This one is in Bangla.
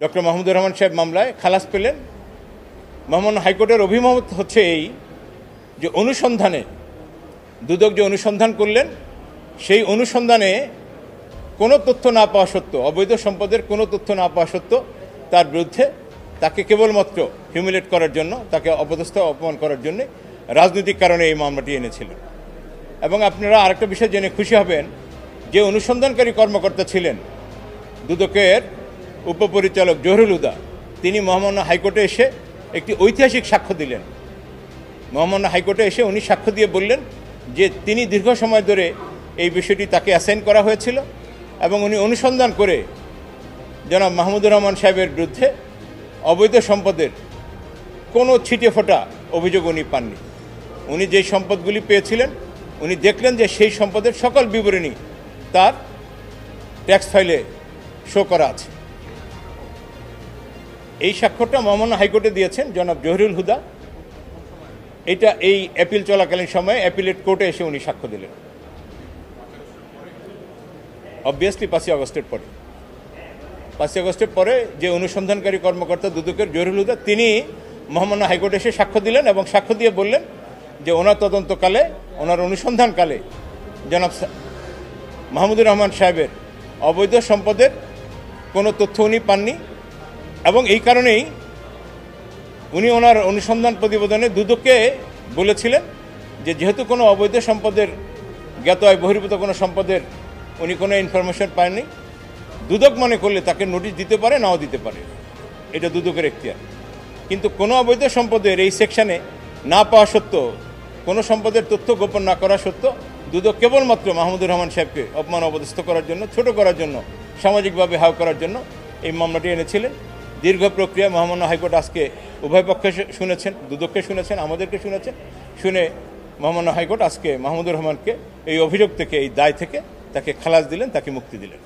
ডক্টর মাহমুদুর রহমান সাহেব মামলায় খালাস পেলেন। মহামান্য হাইকোর্টের অভিমত হচ্ছে এই যে অনুসন্ধানে দুদক যে অনুসন্ধান করলেন সেই অনুসন্ধানে কোনো তথ্য না পাওয়া সত্ত্বেও, অবৈধ সম্পদের কোনো তথ্য না পাওয়া সত্ত্বেও তার বিরুদ্ধে তাকে কেবলমাত্র হিউমিলেট করার জন্য, তাকে অপদস্থ অপমান করার জন্য রাজনৈতিক কারণে এই মামলাটি এনেছিলেন। এবং আপনারা আরেকটা বিষয় জেনে খুশি হবেন যে অনুসন্ধানকারী কর্মকর্তা ছিলেন দুদকের উপপরিচালক জহুরুল হুদা, তিনি মহামান্য হাইকোর্টে এসে একটি ঐতিহাসিক সাক্ষ্য দিলেন। মহামান্য হাইকোর্টে এসে উনি সাক্ষ্য দিয়ে বললেন যে তিনি দীর্ঘ সময় ধরে এই বিষয়টি তাকে অ্যাসাইন করা হয়েছিল এবং উনি অনুসন্ধান করে জনাব মাহমুদুর রহমান সাহেবের বিরুদ্ধে অবৈধ সম্পদের কোনো ছিটে ফোটা অভিযোগ উনি পাননি। উনি যেই সম্পদগুলি পেয়েছিলেন উনি দেখলেন যে সেই সম্পদের সকল বিবরণী তার ট্যাক্স ফাইলে শো করা আছে। এই স্বাক্ষরটা মহামান্য হাইকোর্টে দিয়েছেন জনাব জহুরুল হুদা। এটা এই অ্যাপিল চলাকালীন সময়ে অ্যাপিলেট কোর্টে এসে উনি সাক্ষ্য দিলেন, অবভিয়াসলি 5ই আগস্টের পরে। 5ই আগস্টের পরে যে অনুসন্ধানকারী কর্মকর্তা দুদকের জহুরুল হুদা, তিনি মহামান্য হাইকোর্টে এসে সাক্ষ্য দিলেন এবং সাক্ষ্য দিয়ে বললেন যে ওনার তদন্তকালে, ওনার অনুসন্ধানকালে জনাব মাহমুদুর রহমান সাহেবের অবৈধ সম্পদের কোনো তথ্য উনি পাননি এবং এই কারণেই উনি ওনার অনুসন্ধান প্রতিবেদনে দুদককে বলেছিলেন যে যেহেতু কোনো অবৈধ সম্পদের, জ্ঞাত আয় বহির্ভূত কোনো সম্পদের উনি কোনো ইনফরমেশন পাননি, দুদক মনে করলে তাকে নোটিশ দিতে পারে, নাও দিতে পারে, এটা দুদকের এখতিয়ার। কিন্তু কোনো অবৈধ সম্পদের এই সেকশনে না পাওয়া সত্ত্বেও, কোনো সম্পদের তথ্য গোপন না করা সত্ত্বেও দুদক কেবলমাত্র মাহমুদুর রহমান সাহেবকে অপমান অপদস্থ করার জন্য, ছোট করার জন্য, সামাজিকভাবে হাও করার জন্য এই মামলাটি এনেছিলেন। দীর্ঘ প্রক্রিয়া মহামান্য হাইকোর্ট আজকে উভয় পক্ষে শুনেছেন, দুদককে শুনেছেন, আমাদেরকে শুনেছেন। শুনে মহামান্য হাইকোর্ট আজকে মাহমুদুর রহমানকে এই অভিযোগ থেকে, এই দায় থেকে তাকে খালাস দিলেন, তাকে মুক্তি দিলেন।